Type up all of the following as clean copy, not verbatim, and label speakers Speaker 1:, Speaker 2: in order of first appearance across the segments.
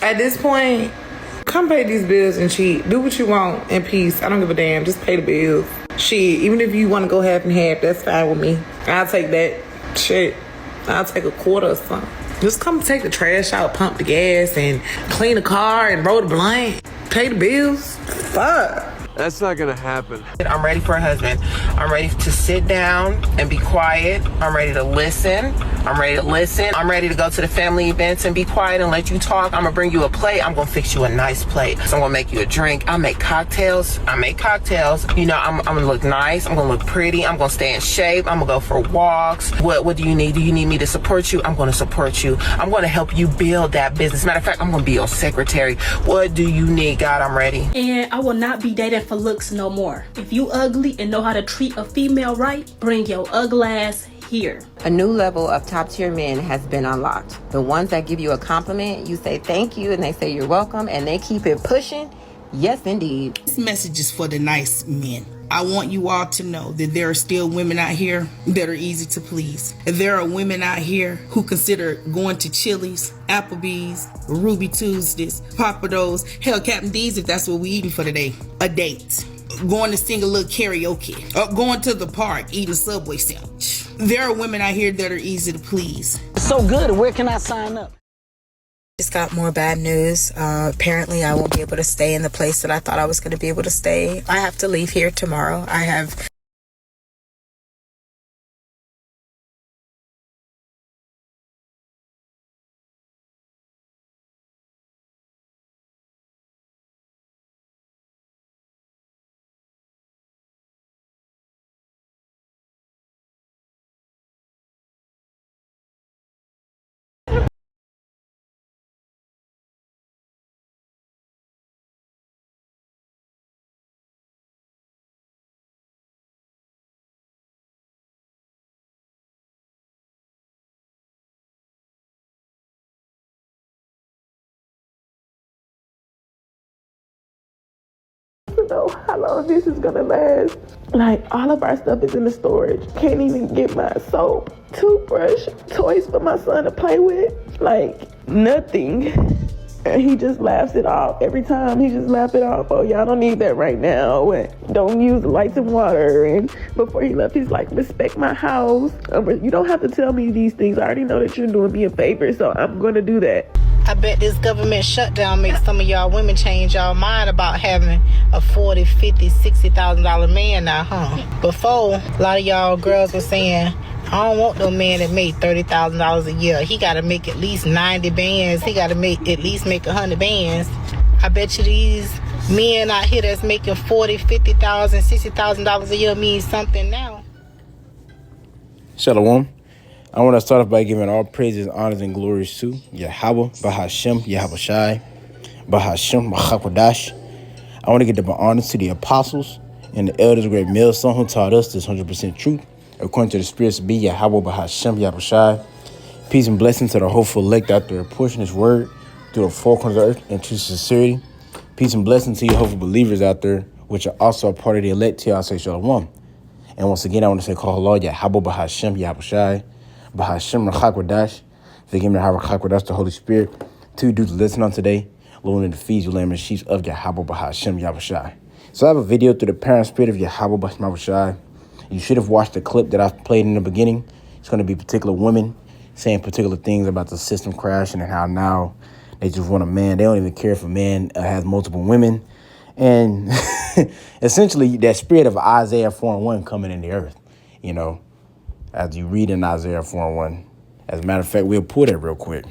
Speaker 1: At this point, come pay these bills and cheat. Do what you want in peace. I don't give a damn. Just pay the bills. Shit, even if you want to go half and half, that's fine with me. I'll take that. Shit, I'll take a quarter or something. Just come take the trash out, pump the gas, and clean the car and roll the blunt. Pay the bills. Fuck.
Speaker 2: That's not gonna happen.
Speaker 3: I'm ready for a husband. I'm ready to sit down and be quiet. I'm ready to listen. I'm ready to go to the family events and be quiet and let you talk. I'm gonna bring you a plate. I'm gonna fix you a nice plate. So I'm gonna make you a drink. I make cocktails. You know, I'm gonna look nice. I'm gonna look pretty. I'm gonna stay in shape. I'm gonna go for walks. What do you need? Do you need me to support you? I'm gonna support you. I'm gonna help you build that business. Matter of fact, I'm gonna be your secretary. What do you need? God, I'm ready.
Speaker 4: And I will not be dating for looks no more. If you ugly and know how to treat a female right, bring your ugly ass here.
Speaker 5: A new level of top-tier men has been unlocked. The ones that give you a compliment, you say thank you, and they say you're welcome, and they keep it pushing. Yes, indeed.
Speaker 6: This message is for the nice men. I want you all to know that there are still women out here that are easy to please. There are women out here who consider going to Chili's, Applebee's, Ruby Tuesdays, Papa Do's, hell, Captain D's if that's what we eating for today, a date. Going to sing a little karaoke, or going to the park, eating a Subway sandwich. There are women out here that are easy to please.
Speaker 7: It's so good. Where can I sign up?
Speaker 8: Just got more bad news. Apparently I won't be able to stay in the place that I thought I was going to be able to stay. I have to leave here tomorrow. I have
Speaker 1: To know how long this is gonna last. Like, all of our stuff is in the storage. Can't even get my soap, toothbrush, toys for my son to play with. Like, nothing. And he just laughs it off. Every time he just laughs it off. Oh, y'all don't need that right now. And don't use lights and water. And before he left, he's like, respect my house. You don't have to tell me these things. I already know that you're doing me a favor, so I'm gonna do that.
Speaker 9: I bet this government shutdown makes some of y'all women change y'all mind about having a $40,000, $50,000, $60,000 man now, huh? Before, a lot of y'all girls were saying, I don't want no man that made $30,000 a year. He got to make at least 90 bands. He got to at least make 100 bands. I bet you these men out here that's making $40,000, $50,000, $60,000 a year means something now.
Speaker 10: Shalom. I want to start off by giving all praises, honors, and glories to Yahweh, Bahashem, Yahweh Shai, Bahashem, Mahakwadash. I want to give the honors to the apostles and the elders, great male son who taught us this 100% truth, according to the spirits to be Yahweh, Bahashem, Yahweh Shai. Peace and blessings to the hopeful elect out there pushing this word through the four corners of the earth and to sincerity. Peace and blessings to you hopeful believers out there, which are also a part of the elect. Till I say Shalom. And once again, I want to say, call Allah, Yahweh, Bahashem, Yahweh Shai. Bahashem Rachakwadash, forgive me, Rachakwadash, the Holy Spirit, to do to listen on today, Lord, in the feeds, you lamb and sheep of Yahweh Bahashem Yahushai. So I have a video through the parent spirit of Yahweh Bahashem Yahushai. You should have watched the clip that I've played in the beginning. It's going to be particular women saying particular things about the system crashing and how now they just want a man. They don't even care if a man has multiple women. And essentially that spirit of Isaiah 4:1 coming in the earth, you know. As you read in Isaiah 4:1. As a matter of fact, we'll pull that real quick.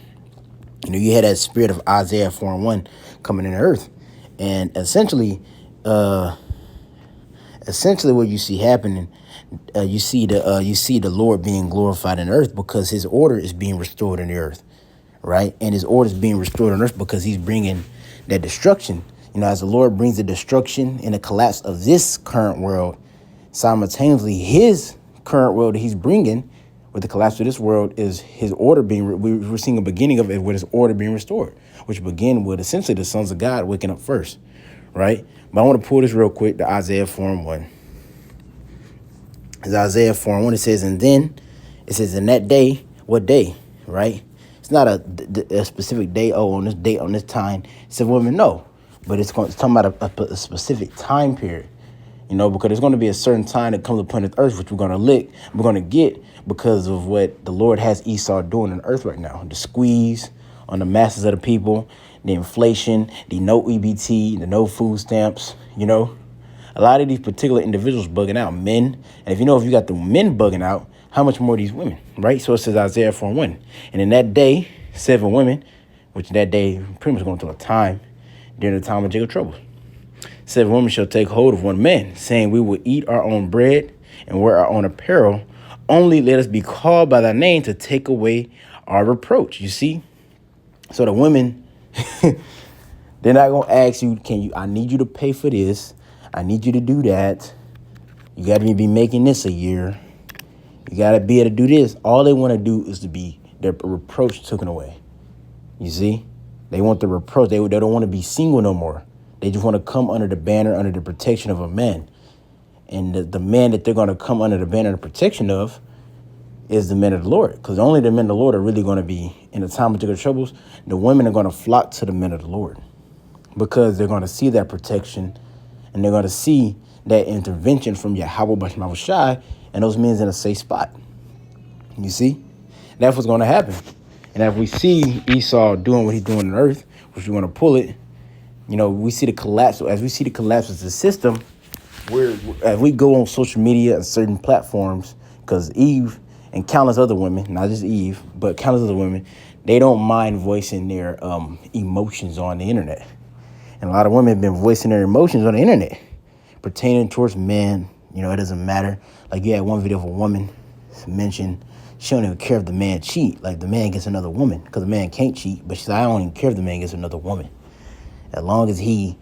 Speaker 10: You know, you had that spirit of Isaiah 4:1 coming in the earth. And essentially what you see happening, you see the Lord being glorified in earth because his order is being restored in the earth, right? And his order is being restored on earth because he's bringing that destruction. You know, as the Lord brings the destruction and the collapse of this current world, simultaneously his current world that he's bringing with the collapse of this world is his order being, we're seeing a beginning of it with his order being restored, which begin with essentially the sons of God waking up first, right? But I want to pull this real quick to Isaiah 4:1. It's Isaiah 4:1, it says, and then, it says, in that day, what day, right? It's It's not a specific day. Oh, on this date, on this time, 7 women. No, but it's talking about a specific time period. You know, because there's going to be a certain time that comes upon this earth, which we're going to get because of what the Lord has Esau doing on earth right now. The squeeze on the masses of the people, the inflation, the no EBT, the no food stamps, you know. A lot of these particular individuals bugging out, men. And if you got the men bugging out, how much more these women, right? So it says Isaiah 4:1. And in that day, 7 women, which that day pretty much going to a time during the time of Jacob's troubles. 7 women shall take hold of one man, saying, we will eat our own bread and wear our own apparel. Only let us be called by thy name to take away our reproach. You see? So the women, they're not going to ask you, I need you to pay for this. I need you to do that. You got to be making this a year. You got to be able to do this. All they want to do is to be their reproach taken away. You see? They want the reproach. They don't want to be single no more. They just want to come under the banner, under the protection of a man. And the man that they're going to come under the banner and protection of is the men of the Lord. Because only the men of the Lord are really going to be, in the time of particular troubles, the women are going to flock to the men of the Lord. Because they're going to see that protection, and they're going to see that intervention from Yahweh Bashmav Shai, and those men's in a safe spot. You see? That's what's going to happen. And if we see Esau doing what he's doing on earth, which we want to pull it, you know, we see the collapse. As we see the collapse of the system, as we go on social media and certain platforms, because Eve and countless other women, not just Eve, but countless other women, they don't mind voicing their emotions on the internet. And a lot of women have been voicing their emotions on the internet pertaining towards men. You know, it doesn't matter. Like you had one video of a woman mention she don't even care if the man cheat. Like the man gets another woman because the man can't cheat. But she's like, I don't even care if the man gets another woman. As long as he,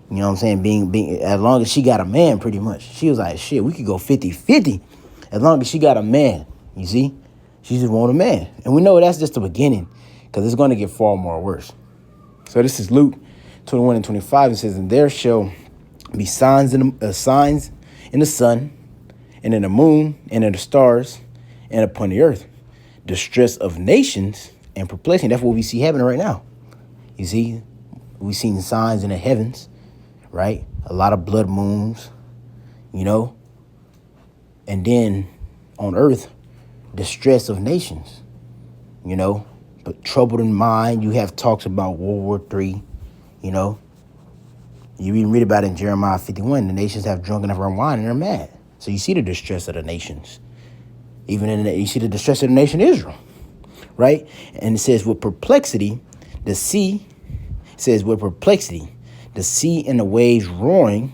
Speaker 10: you know what I'm saying, being as long as she got a man, pretty much. She was like, shit, we could go 50-50 as long as she got a man. You see? She just want a man. And we know that's just the beginning because it's going to get far more worse. So this is Luke 21:25. It says, and there shall be signs in the sun and in the moon and in the stars and upon the earth, distress of nations and perplexity. That's what we see happening right now. You see? We've seen signs in the heavens, right? A lot of blood moons, you know. And then on earth, distress of nations, you know. But troubled in mind, you have talks about World War III, you know. You even read about it in Jeremiah 51. The nations have drunk enough rum wine and they're mad. So you see the distress of the nations. Even you see the distress of the nation Israel, right? And it says with perplexity, the sea... It says, with perplexity, the sea and the waves roaring,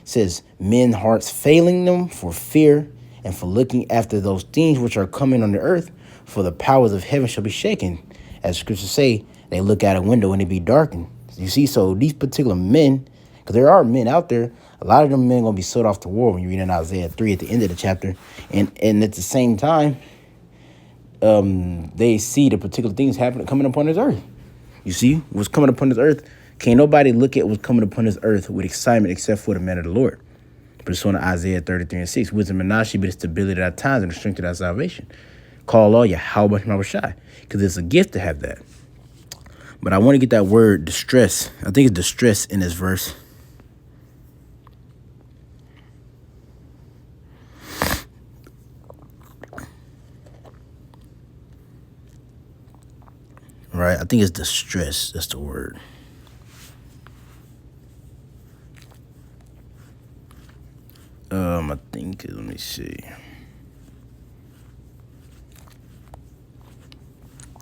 Speaker 10: says, men's hearts failing them for fear and for looking after those things which are coming on the earth, for the powers of heaven shall be shaken. As scriptures say, they look out a window and it be darkened. You see, so these particular men, because there are men out there, a lot of them men going to be sold off to war when you read in Isaiah 3 at the end of the chapter. And at the same time, they see the particular things happening, coming upon this earth. You see, what's coming upon this earth, can't nobody look at what's coming upon this earth with excitement except for the men of the Lord. Pursuant to Isaiah 33:6, wisdom and knowledge be the stability of our times and the strength of our salvation. Call all Yahweh Bashmav Shai, because it's a gift to have that. But I want to get that word distress. I think it's distress in this verse. Right, I think it's distress. That's the word. I think, let me see.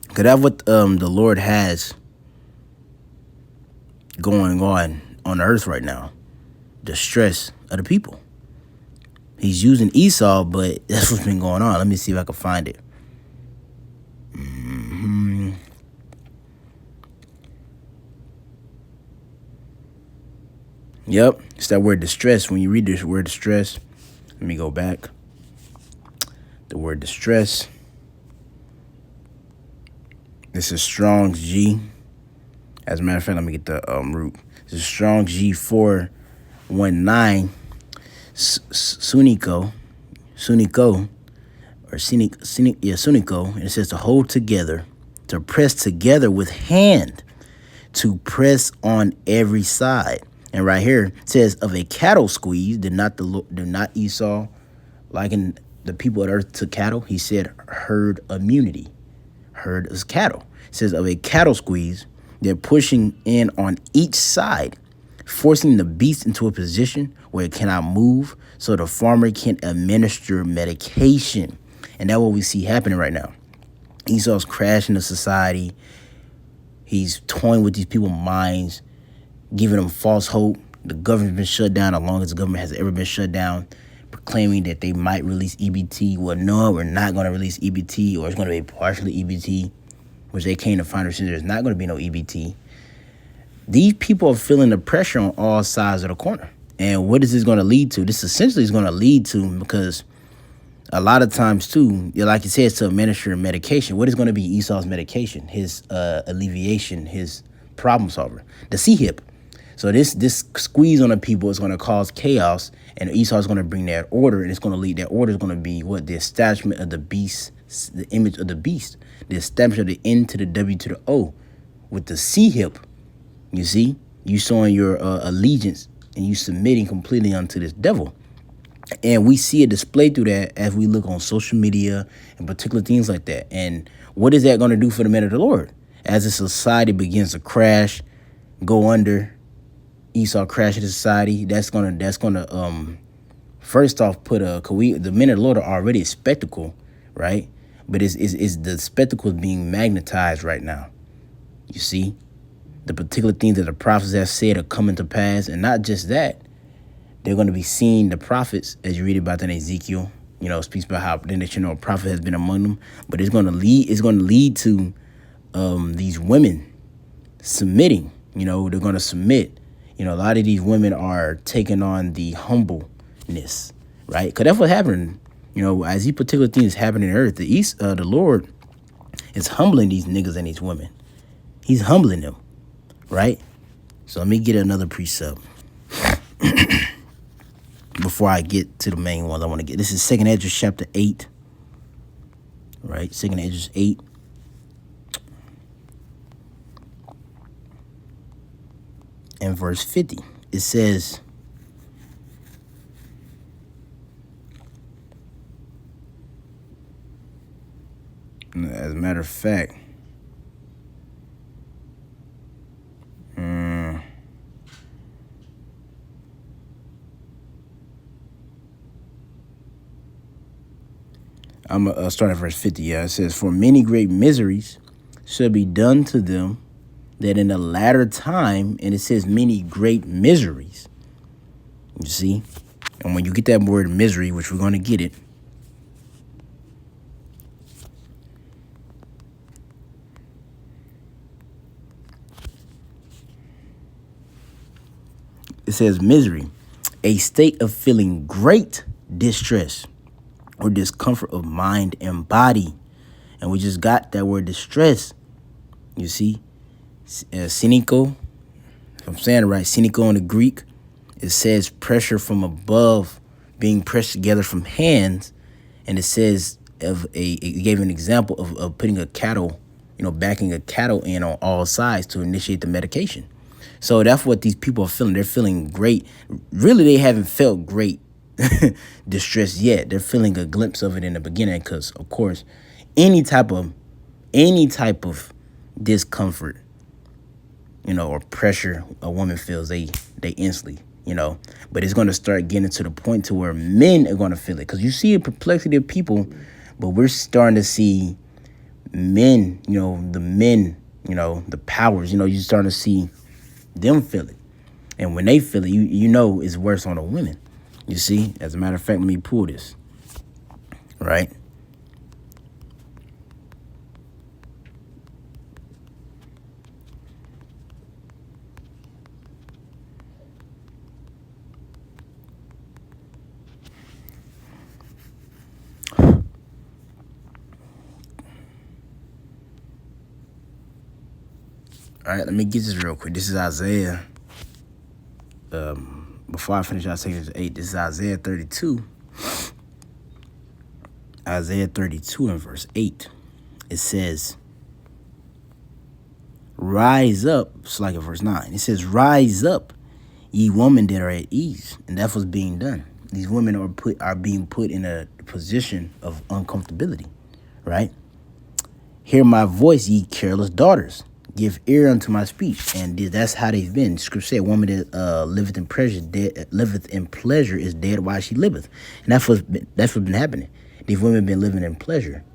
Speaker 10: Because that's what the Lord has going on earth right now. Distress of the people. He's using Esau, but that's what's been going on. Let me see if I can find it. Yep, it's that word distress. When you read this word distress, let me go back. The word distress. This is Strong's G. As a matter of fact, let me get the root. This is Strong's G419. Sunico, or Sunico, and it says to hold together, to press together with hand, to press on every side. And right here it says, of a cattle squeeze, did not Esau liken the people of earth to cattle? He said herd immunity. Herd is cattle. It says of a cattle squeeze, they're pushing in on each side, forcing the beast into a position where it cannot move so the farmer can administer medication. And that's what we see happening right now. Esau's crashing the society. He's toying with these people's minds, giving them false hope. The government's been shut down as long as the government has ever been shut down, proclaiming that they might release EBT. Well, no, we're not going to release EBT, or it's going to be partially EBT, which they came to find out there's not going to be no EBT. These people are feeling the pressure on all sides of the corner. And what is this going to lead to? This essentially is going to lead to, because a lot of times too, like it says, to administer medication. What is going to be Esau's medication? His alleviation, his problem solver, the C-hip. So this squeeze on the people is going to cause chaos, and Esau is going to bring that order, and it's going to lead, that order is going to be what? The establishment of the beast, the image of the beast, the establishment of the N to the W to the O with the C-hip. You see, you showing your allegiance and you submitting completely unto this devil. And we see a display through that as we look on social media and particular things like that. And what is that going to do for the men of the Lord? As the society begins to crash, go under, Esau crashing the society, that's gonna first off put the men of the Lord are already a spectacle, right? But it's the spectacle is being magnetized right now. You see, the particular things that the prophets have said are coming to pass, and not just that. They're going to be seeing the prophets, as you read about that in Ezekiel, speaks about how then that a prophet has been among them. But it's going to lead to these women submitting. They're going to submit. A lot of these women are taking on the humbleness, right? Because that's what's happening. As these particular things happening on earth, the Lord is humbling these niggas and these women. He's humbling them, right? So let me get another precept. Before I get to the main ones I want to get. This is 2nd Esdras chapter 8. Right? 2nd Esdras 8. And verse 50. It says, as a matter of fact, I'm going to start at verse 50. Yeah, it says, for many great miseries shall be done to them that in the latter time, and it says many great miseries. You see? And when you get that word misery, which we're going to get it, it says misery, a state of feeling great distress or discomfort of mind and body. And we just got that word distress. You see, cynico, if I'm saying it right, cynico in the Greek, it says pressure from above, being pressed together from hands. And it says it gave an example of putting a cattle, backing a cattle in on all sides to initiate the medication. So that's what these people are feeling. They're feeling great. Really, they haven't felt great distress yet. They're feeling a glimpse of it in the beginning, because of course any type of discomfort, or pressure a woman feels, they instantly, but it's going to start getting to the point to where men are going to feel it, because you see a perplexity of people, but we're starting to see men, the men, the powers, you're starting to see them feel it. And when they feel it, it's worse on the women. You see, as a matter of fact, let me pull this, right? All right, let me get this real quick. This is Isaiah. Before I finish Isaiah 8, this is Isaiah 32. Isaiah 32 and verse 8. It says, Rise up. It's like in verse 9. It says, rise up, ye women that are at ease. And that's what's being done. These women are being put in a position of uncomfortability, right? Hear my voice, ye careless daughters. Give ear unto my speech. And that's how they've been. Scripture said, woman that liveth in pleasure is dead while she liveth. And that's what's been happening. These women have been living in pleasure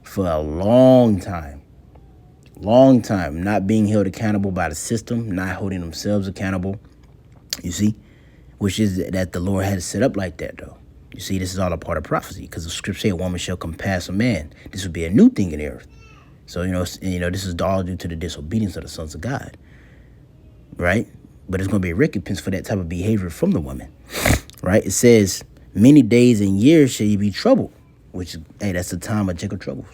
Speaker 10: for a long time. Long time. Not being held accountable by the system. Not holding themselves accountable. You see? Which is that the Lord had it set up like that, though. You see, this is all a part of prophecy. Because the scripture said, a woman shall compass a man. This would be a new thing in the earth. So, this is all due to the disobedience of the sons of God, right? But it's going to be a recompense for that type of behavior from the woman, right? It says, many days and years shall you be troubled, which, hey, that's the time of Jacob troubles.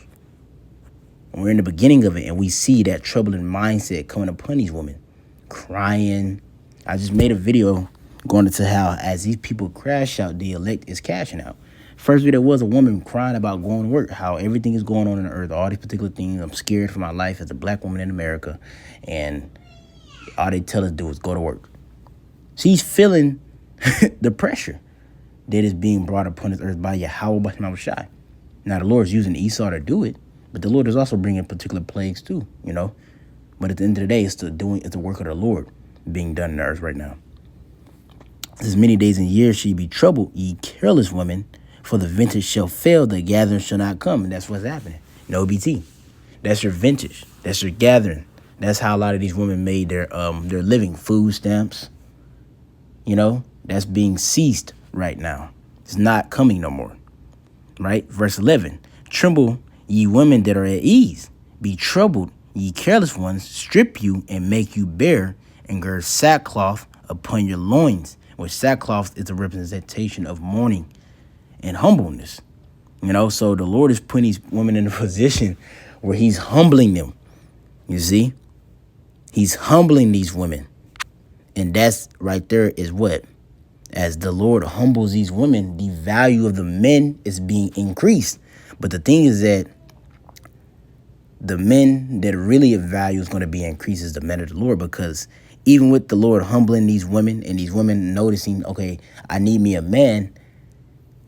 Speaker 10: We're in the beginning of it, and we see that troubling mindset coming upon these women, crying. I just made a video going into how, as these people crash out, the elect is cashing out. First video was a woman crying about going to work, how everything is going on in the earth, all these particular things. I'm scared for my life as a black woman in America, and all they tell us to do is go to work. She's feeling the pressure that is being brought upon this earth by Yahweh Basham Shai. Now, the Lord is using Esau to do it, but the Lord is also bringing particular plagues too, But at the end of the day, it's the work of the Lord being done in the earth right now. As many days and years shall ye be troubled, ye careless women, for the vintage shall fail, the gathering shall not come. And that's what's happening. No BT. That's your vintage. That's your gathering. That's how a lot of these women made their living. Food stamps. That's being ceased right now. It's not coming no more. Right? Verse 11. Tremble, ye women that are at ease. Be troubled, ye careless ones. Strip you and make you bare, and gird sackcloth upon your loins. Which sackcloth is a representation of mourning and humbleness. So the Lord is putting these women in a position where he's humbling them. You see? He's humbling these women. And that's right there is what? As the Lord humbles these women, the value of the men is being increased. But the thing is that the men that really of value is going to be increased is the men of the Lord, because even with the Lord humbling these women and these women noticing, okay, I need me a man,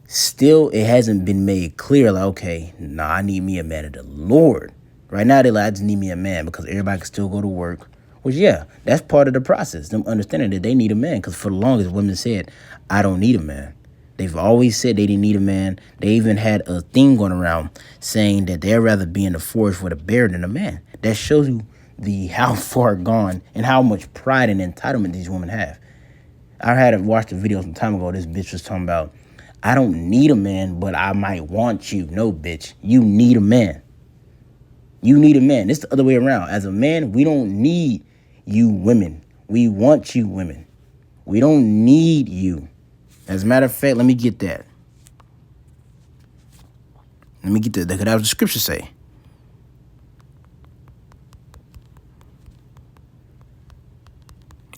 Speaker 10: still, it hasn't been made clear, like, okay, I need me a man of the Lord. Right now, they're like, I just need me a man because everybody can still go to work. Which, yeah, that's part of the process, them understanding that they need a man. Because for the longest, women said, I don't need a man. They've always said they didn't need a man. They even had a thing going around saying that they'd rather be in the forest with a bear than a man. That shows you how far gone and how much pride and entitlement these women have. I had watched a video some time ago. This bitch was talking about, I don't need a man, but I might want you. No, bitch. You need a man. You need a man. It's the other way around. As a man, we don't need you women. We want you women. We don't need you. As a matter of fact, let me get that. Because that's what the scriptures say.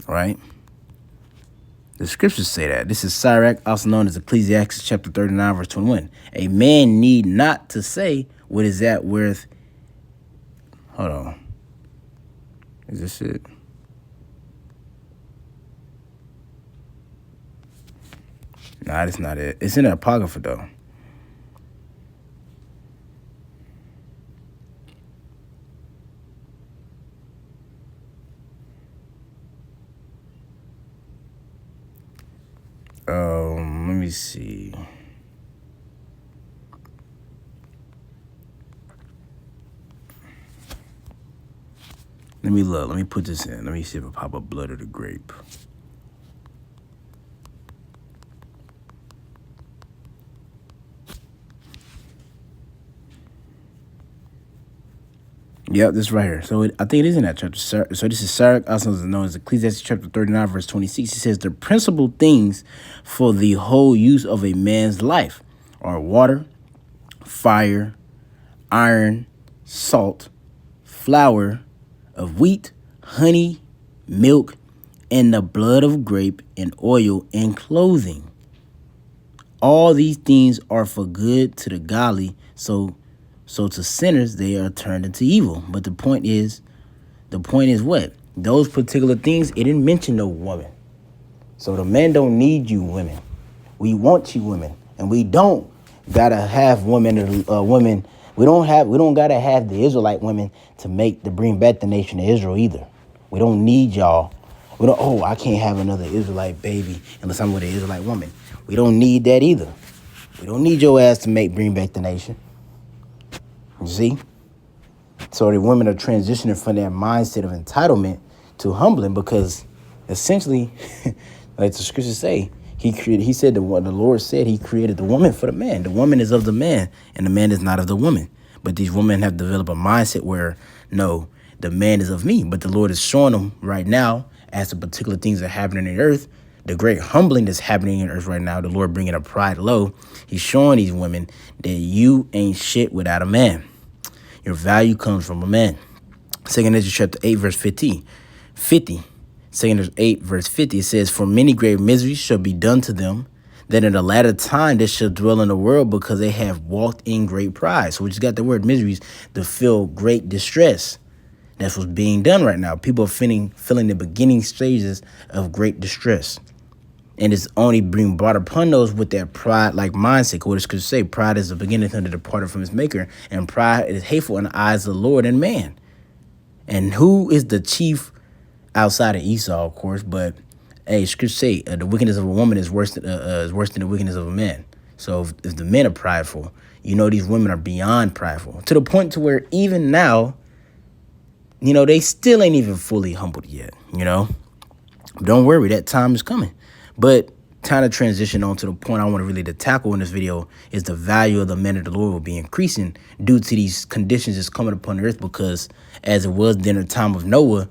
Speaker 10: All right? The scriptures say that. This is Sirach, also known as Ecclesiastes chapter 39, verse 21. A man need not to say what is that worth. Hold on. Is this it? Nah, that's not it. It's in the Apocrypha, though. Let me see. Let me look. Let me put this in. Let me see if it pop up blood of the grape. Yep, this right here. So I think it is in that chapter. So this is Sirach, also known as Ecclesiastes chapter 39, verse 26. It says, the principal things for the whole use of a man's life are water, fire, iron, salt, flour of wheat, honey, milk, and the blood of grape, and oil, and clothing. All these things are for good to the godly, so to sinners they are turned into evil. But the point is, The point is what? Those particular things, it didn't mention no woman. So the men don't need you women. We want you women. And we don't gotta have women. We don't gotta have the Israelite women to bring back the nation of Israel either. We don't need y'all. I can't have another Israelite baby unless I'm with an Israelite woman. We don't need that either. We don't need your ass to bring back the nation. You see? So the women are transitioning from that mindset of entitlement to humbling, because essentially, like the scriptures say, the Lord said he created the woman for the man. The woman is of the man and the man is not of the woman. But these women have developed a mindset where, no, the man is of me. But the Lord is showing them right now, as the particular things that are happening in the earth, the great humbling that's happening in the earth right now, the Lord bringing a pride low. He's showing these women that you ain't shit without a man. Your value comes from a man. 2 Ezra chapter 8, verse 50. 2 Ezra 8, verse 50, it says, "For many great miseries shall be done to them, that in the latter time they shall dwell in the world, because they have walked in great pride." So we just got the word miseries to feel great distress. That's what's being done right now. People are feeling the beginning stages of great distress. And it's only being brought upon those with that pride-like mindset. What it could say, pride is the beginning to depart from his maker, and pride is hateful in the eyes of the Lord and man. And who is the chief outside of Esau, of course? But hey, scripture say the wickedness of a woman is worse than the wickedness of a man. So if the men are prideful, these women are beyond prideful, to the point to where even now, they still ain't even fully humbled yet. Don't worry, that time is coming. But kind of transition on to the point I want to really tackle in this video is the value of the men of the Lord will be increasing due to these conditions that's coming upon the earth, because as it was during the time of Noah's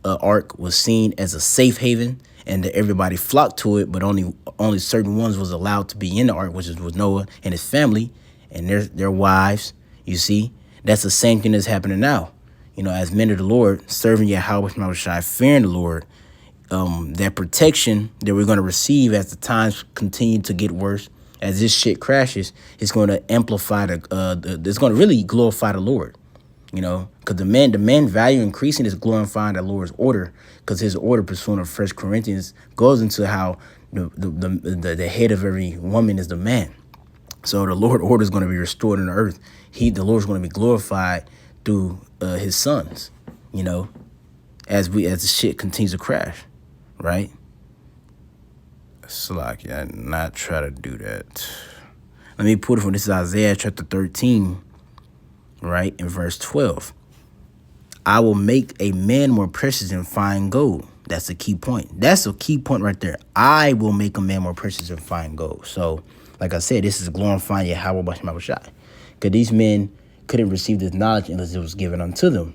Speaker 10: ark was seen as a safe haven, and that everybody flocked to it, but only certain ones was allowed to be in the ark, which was Noah and his family and their wives. You see, that's the same thing that's happening now. As men of the Lord, serving Yahweh, fearing the Lord, that protection that we're going to receive as the times continue to get worse, as this shit crashes, it's going to amplify it's going to really glorify the Lord, because the man value increasing is glorifying the Lord's order, because his order, pursuant of 1 Corinthians, goes into how the head of every woman is the man. So the Lord order is going to be restored in the earth. The Lord is going to be glorified through his sons, as the shit continues to crash. Right? Slack, yeah, not try to do that. Let me put it from this is Isaiah chapter 13, right, in verse 12. "I will make a man more precious than fine gold." That's a key point. That's a key point right there. I will make a man more precious than fine gold. So, like I said, this is glorifying Yahweh B'Shem Shai, because these men couldn't receive this knowledge unless it was given unto them.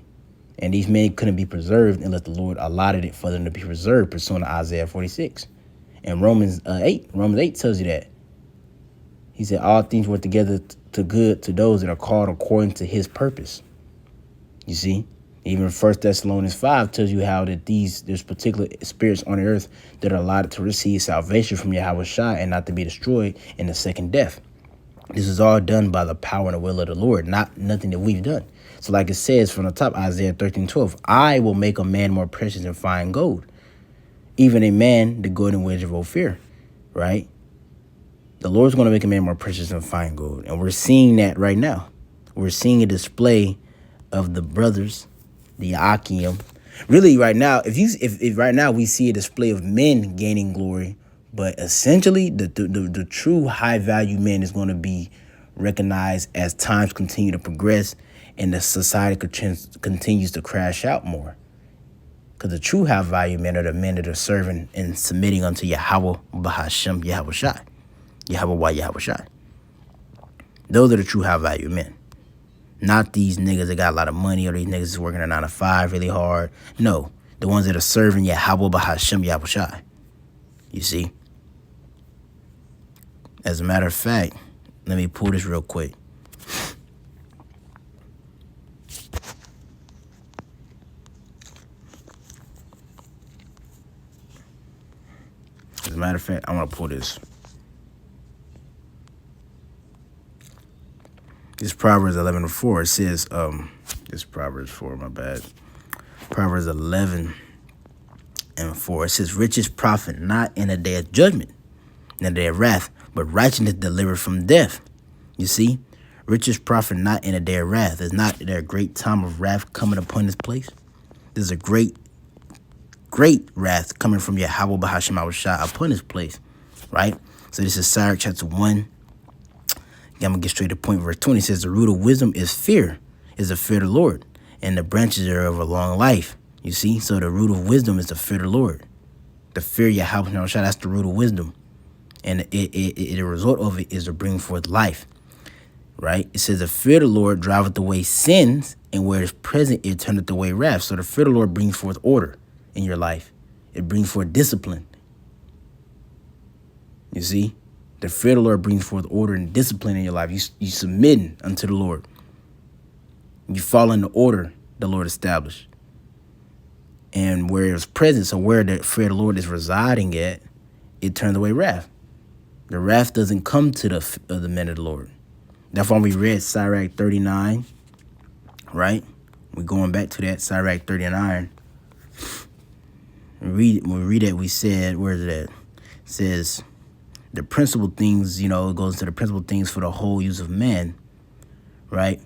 Speaker 10: And these men couldn't be preserved unless the Lord allotted it for them to be preserved, pursuant to Isaiah 46. And Romans 8 tells you that. He said, all things work together to good to those that are called according to his purpose. You see? Even 1 Thessalonians 5 tells you how that there's particular spirits on the earth that are allotted to receive salvation from Yahweh Shai and not to be destroyed in the second death. This is all done by the power and the will of the Lord, nothing that we've done. So like it says from the top, Isaiah 13:12, "I will make a man more precious than fine gold, even a man the golden wedge of Ophir," right? The Lord's going to make a man more precious than fine gold. And we're seeing that right now. We're seeing a display of the brothers, the Akim. Really right now, if right now we see a display of men gaining glory, but essentially the true high value man is going to be recognized as times continue to progress and the society continues to crash out more. Because the true high value men are the men that are serving and submitting unto Yahweh B'Hashem Yahweh Shai. Yahweh Shai. Those are the true high value men. Not these niggas that got a lot of money or these niggas that's working a 9 to 5 really hard. No, the ones that are serving Yahweh B'Hashem Yahweh Shai. You see? As a matter of fact, let me pull this real quick. As a matter of fact, I want to pull this. This Proverbs 11:4. It says, this Proverbs 4, my bad. Proverbs 11:4. It says, riches profit not in a day of judgment, in a day of wrath, but righteousness delivered from death. You see, riches profit not in a day of wrath. Is not there a great time of wrath coming upon this place? There's a great wrath coming from Yahweh Bahashim Awashai upon this place, right? So this is Sirach chapter 1. I'm going to get straight to the point. Verse 20 says, the root of wisdom is fear, is the fear of the Lord, and the branches are of a long life. You see, so the root of wisdom is the fear of the Lord. The fear of Yahweh Bahashim, that's the root of wisdom. And the result of it is to bring forth life, right? It says, the fear of the Lord driveth away sins, and where it is present, it turneth away wrath. So the fear of the Lord brings forth order in your life. It brings forth discipline. You see, the fear of the Lord brings forth order and discipline in your life. You submitting unto the Lord. You follow in the order the Lord established. And where it is present, so where the fear of the Lord is residing at, it turns away wrath. The wrath doesn't come to the men of the Lord. That's why we read Sirach 39, right? We're going back to that, Sirach 39. When we read it, we said, where is it at? It says, the principal things, it goes to the principal things for the whole use of man, right?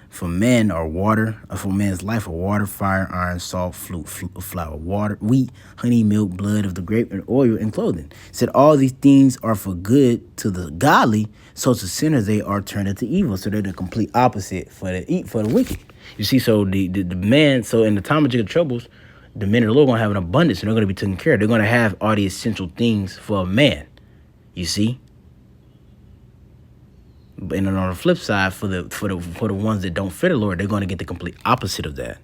Speaker 10: For men are water, for man's life are water, fire, iron, salt, fruit, flour, water, wheat, honey, milk, blood of the grape, and oil, and clothing. It said all these things are for good to the godly, so to sinners they are turned into evil. So they're the complete opposite for the wicked. You see, so the man, so in the time of Jacob troubles, the men of the Lord are going to have an abundance, and they're going to be taken care of. They're going to have all the essential things for a man, you see. And then on the flip side, for the ones that don't fear the Lord, they're going to get the complete opposite of that.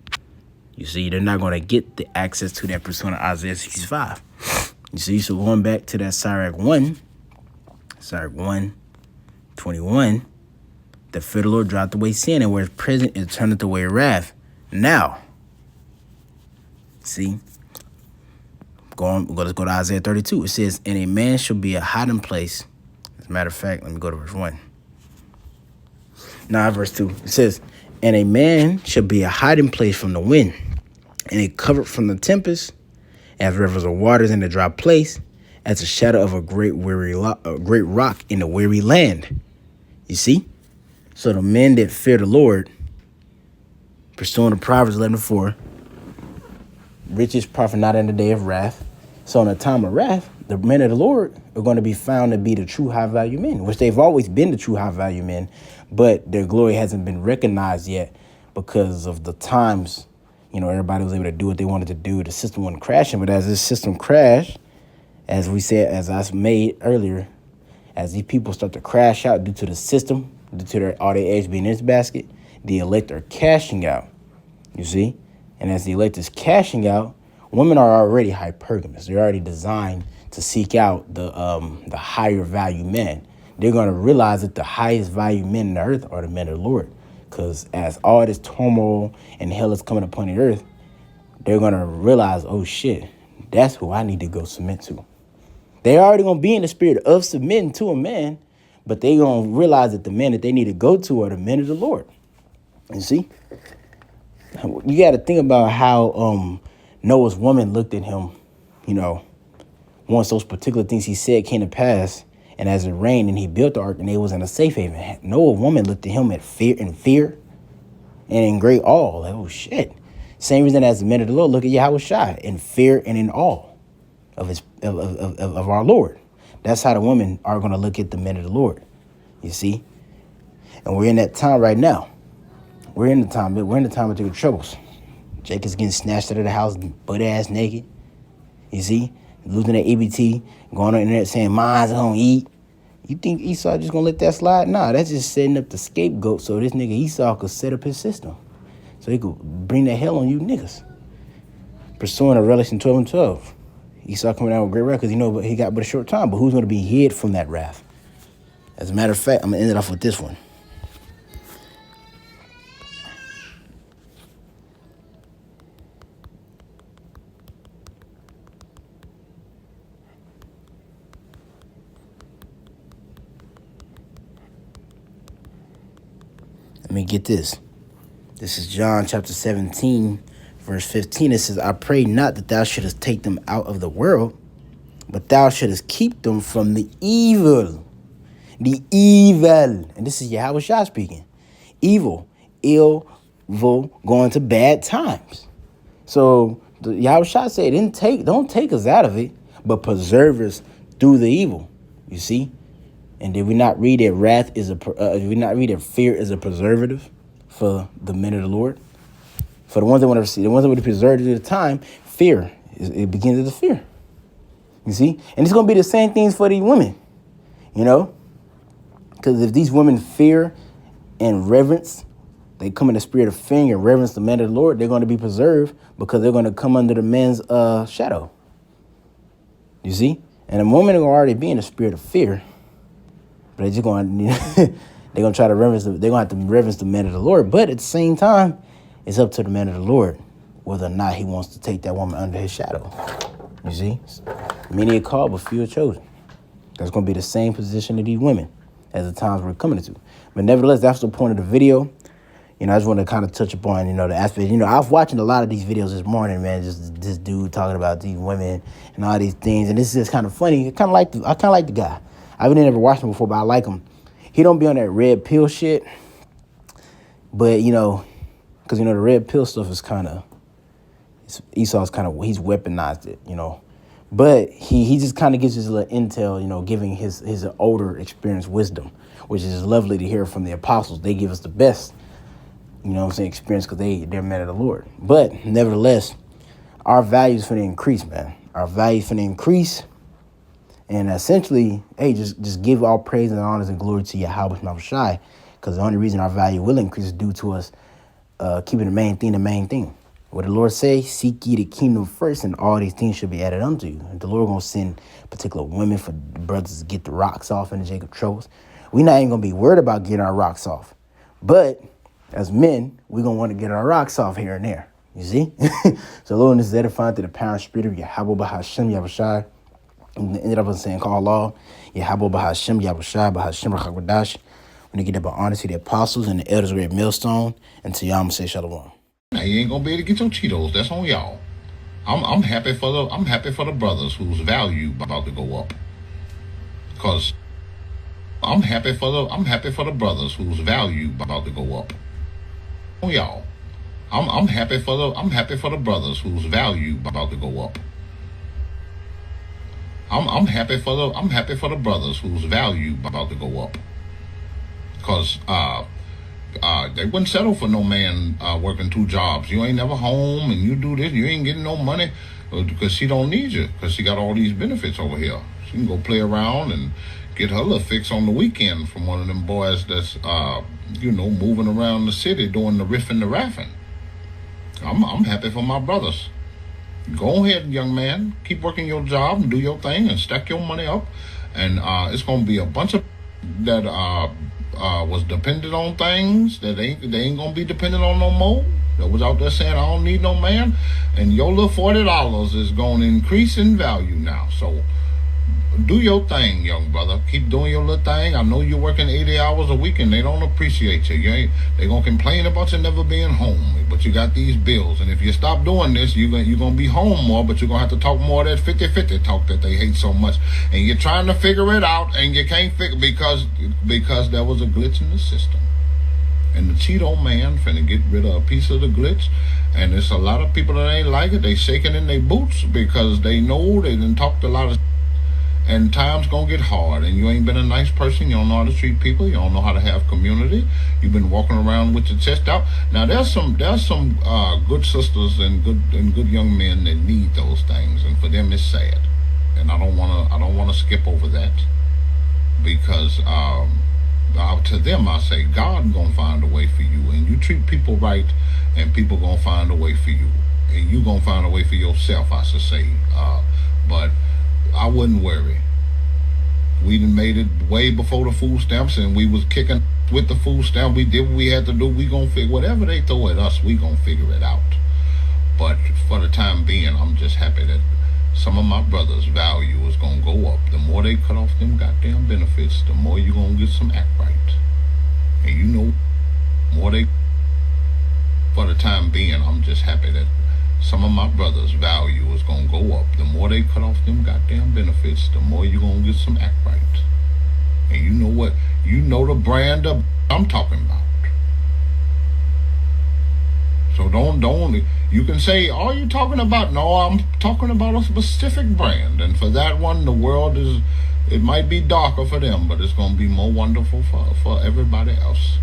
Speaker 10: You see, they're not going to get the access to that persona Isaiah 65. You see, so going back to that Sirach 1:21, the fear of the Lord dropped away sin, and where it's present, it turneth away wrath. Now, see, let's go to Isaiah 32. It says, and a man shall be a hiding place. As a matter of fact, let me go to verse 1. Verse 2. It says, and a man shall be a hiding place from the wind, and a cover from the tempest, as rivers of waters in a dry place, as a shadow of a great rock in a weary land. You see? So the men that fear the Lord, pursuing the Proverbs 11:4, riches profit not in the day of wrath. So in the time of wrath, the men of the Lord are going to be found to be the true high-value men, which they've always been the true high-value men, but their glory hasn't been recognized yet because of the times, everybody was able to do what they wanted to do. The system wasn't crashing, but as this system crashed, as we said, as I made earlier, as these people start to crash out due to the system, due to all their eggs being in this basket, the elect are cashing out, you see? And as the elect is cashing out, women are already hypergamous. They're already designed to seek out the higher value men. They're going to realize that the highest value men on the earth are the men of the Lord. Because as all this turmoil and hell is coming upon the earth, they're going to realize, oh shit, that's who I need to go submit to. They're already going to be in the spirit of submitting to a man, but they're going to realize that the men that they need to go to are the men of the Lord. You see? You got to think about how Noah's woman looked at him, once those particular things he said came to pass, and as it rained and he built the ark and they was in a safe haven, Noah's woman looked at him in fear and in great awe. Like, oh shit. Same reason as the men of the Lord look at Yahweh Shai in fear and in awe of our Lord. That's how the women are going to look at the men of the Lord. You see? And we're in that time right now. We're in the time of the troubles. Jacob's getting snatched out of the house, butt ass naked. You see? Losing that EBT, going on the internet saying, mine's gonna eat. You think Esau just gonna let that slide? Nah, that's just setting up the scapegoat so this nigga Esau could set up his system. So he could bring that hell on you niggas. Pursuing a Revelation 12:12. Esau coming out with great wrath because he got but a short time. But who's gonna be hid from that wrath? As a matter of fact, I'm gonna end it off with this one. Let me get this. This is John chapter 17, verse 15. It says, I pray not that thou shouldest take them out of the world, but thou shouldest keep them from the evil. The evil. And this is Yahweh Shah speaking. Evil. Ill, going to bad times. So Yahweh Shah said, don't take us out of it, but preserve us through the evil. You see? And did we not read that fear is a preservative for the men of the Lord? For the ones that want to see, the ones that want to preserve at the time, fear. It begins with the fear. You see? And it's going to be the same things for these women. You know? Because if these women fear and reverence, they come in the spirit of fear and reverence the men of the Lord, they're going to be preserved because they're going to come under the men's shadow. You see? And the women are already be in the spirit of fear. But they're just going to, they're going to try to reverence, they're going to have to reverence the men of the Lord. But at the same time, it's up to the man of the Lord whether or not he wants to take that woman under his shadow. You see? Many are called, but few are chosen. That's going to be the same position of these women as the times we're coming into. But nevertheless, that's the point of the video. You know, I just want to kind of touch upon, you know, the aspect. You know, I was watching a lot of these videos this morning, man. Just this dude talking about these women and all these things. And this is just kind of funny. I kind of like the guy. I've never watched him before, but I like him. He don't be on that red pill shit. But, you know, because, you know, the red pill stuff is kind of, Esau's kind of, he's weaponized it, you know. But he just kind of gives his little intel, you know, giving his older experienced wisdom, which is lovely to hear from the apostles. They give us the best, you know what I'm saying, experience because they're men of the Lord. But nevertheless, our values finna increase, man. Our values finna increase. And essentially, hey, just give all praise and honors and glory to Yahweh Shai, because the only reason our value will increase is due to us keeping the main thing. What the Lord say, seek ye the kingdom first, and all these things should be added unto you. And the Lord gonna send particular women for the brothers to get the rocks off in the Jacob troubles. We not even gonna be worried about getting our rocks off. But as men, we're gonna want to get our rocks off here and there. You see? So Lord, this is edifying to the power and spirit of Yahweh Bahashem Yahushai. Ended up saying, call law, Yahweh Bahashem Yahushai Bahashem Rachakwadash. When they get up by honesty, the apostles and the elders great millstone, and to y'all, I'm gonna say shalom.
Speaker 2: Now you ain't gonna be able to get your Cheetos. That's on y'all. I'm happy for the brothers whose value about to go up. Cause I'm happy for the brothers whose value about to go up. On y'all. I'm happy for the brothers whose value about to go up. I'm happy for the brothers whose value about to go up. Cause they wouldn't settle for no man working 2 jobs. You ain't never home and you do this, you ain't getting no money because she don't need you because she got all these benefits over here. She can go play around and get her little fix on the weekend from one of them boys that's, you know, moving around the city doing the riffing, the raffing. I'm happy for my brothers. Go ahead, young man. Keep working your job and do your thing and stack your money up. And it's going to be a bunch of that was dependent on things that they ain't going to be dependent on no more. That was out there saying, I don't need no man. And your little $40 is going to increase in value now. So do your thing, young brother. Keep doing your little thing. I know you're working 80 hours a week and they don't appreciate you. They're going to complain about you never being home. But you got these bills. And if you stop doing this, you're going to be home more, but you're going to have to talk more of that 50-50 talk that they hate so much. And you're trying to figure it out and you can't figure because there was a glitch in the system. And the Cheeto man finna get rid of a piece of the glitch. And there's a lot of people that ain't like it. They shaking in their boots because they know they done talked a lot of. And time's gonna get hard, and you ain't been a nice person. You don't know how to treat people. You don't know how to have community. You've been walking around with your chest out. Now there's some good sisters and good young men that need those things, and for them it's sad. And I don't wanna skip over that because to them I say God gonna find a way for you, and you treat people right, and people gonna find a way for you, and you gonna find a way for yourself. I should say, but. I wouldn't worry. We done made it way before the food stamps, and we was kicking with the food stamp. We did what we had to do. We gonna figure whatever they throw at us. We gonna figure it out. But for the time being, I'm just happy that some of my brothers' value is gonna go up. The more they cut off them goddamn benefits, the more you gonna get some act right. And you know, more they for the time being, I'm just happy that some of my brothers' value is gonna go up. The more they cut off them goddamn benefits, the more you gonna get some act right. And you know what? You know the brand of I'm talking about. So don't you can say, "Oh, you talking about?" No, I'm talking about a specific brand, and for that one, the world is. It might be darker for them, but it's gonna be more wonderful for everybody else.